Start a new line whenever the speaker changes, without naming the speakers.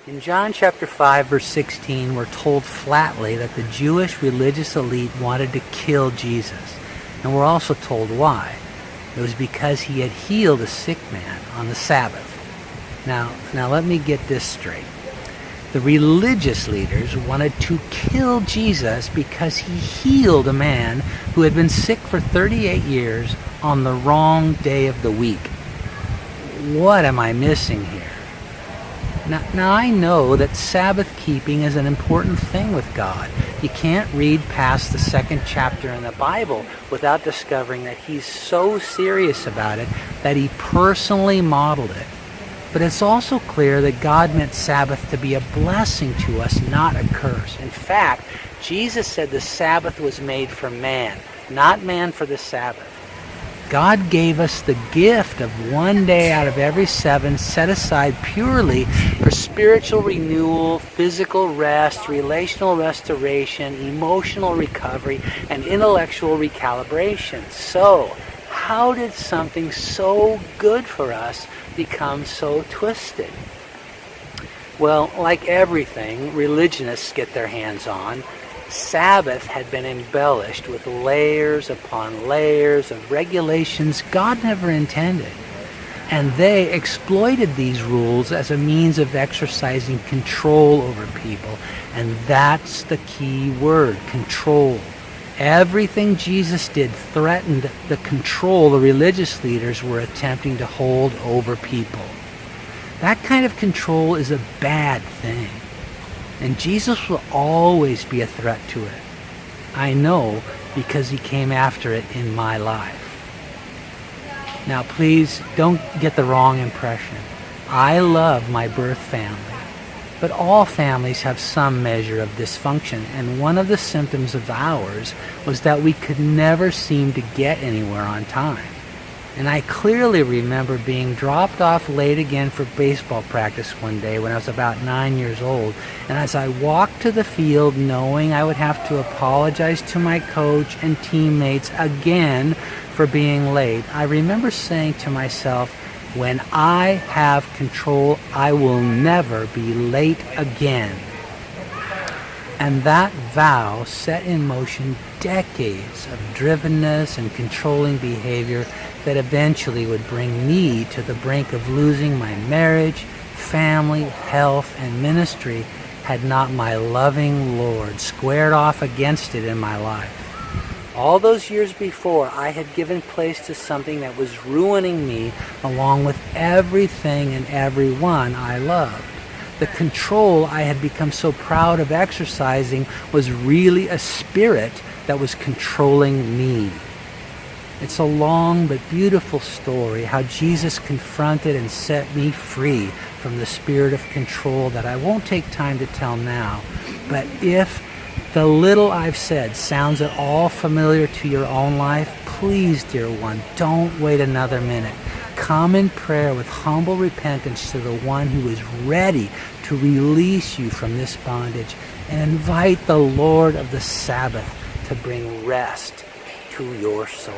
In John chapter 5, verse 16, we're told flatly that the Jewish religious elite wanted to kill Jesus. And we're also told why. It was because he had healed a sick man on the Sabbath. Now let me get this straight. The religious leaders wanted to kill Jesus because he healed a man who had been sick for 38 years on the wrong day of the week. What am I missing here? Now I know that Sabbath-keeping is an important thing with God. You can't read past the second chapter in the Bible without discovering that he's so serious about it that he personally modeled it. But it's also clear that God meant Sabbath to be a blessing to us, not a curse. In fact, Jesus said the Sabbath was made for man, not man for the Sabbath. God gave us the gift of one day out of every 7 set aside purely for spiritual renewal, physical rest, relational restoration, emotional recovery, and intellectual recalibration. So, how did something so good for us become so twisted? Well, like everything religionists get their hands on, Sabbath had been embellished with layers upon layers of regulations God never intended. And they exploited these rules as a means of exercising control over people. And that's the key word, control. Everything Jesus did threatened the control the religious leaders were attempting to hold over people. That kind of control is a bad thing. And Jesus will always be a threat to it. I know because he came after it in my life. Now please don't get the wrong impression. I love my birth family. But all families have some measure of dysfunction, and one of the symptoms of ours was that we could never seem to get anywhere on time. And I clearly remember being dropped off late again for baseball practice one day when I was about 9 years old. And as I walked to the field knowing I would have to apologize to my coach and teammates again for being late, I remember saying to myself, when I have control, I will never be late again. And that vow set in motion decades of drivenness and controlling behavior that eventually would bring me to the brink of losing my marriage, family, health, and ministry had not my loving Lord squared off against it in my life. All those years before, I had given place to something that was ruining me along with everything and everyone I loved. The control I had become so proud of exercising was really a spirit that was controlling me. It's a long but beautiful story how Jesus confronted and set me free from the spirit of control that I won't take time to tell now. But if the little I've said sounds at all familiar to your own life, please, dear one, don't wait another minute. Come in prayer with humble repentance to the one who is ready to release you from this bondage, and invite the Lord of the Sabbath to bring rest to your soul.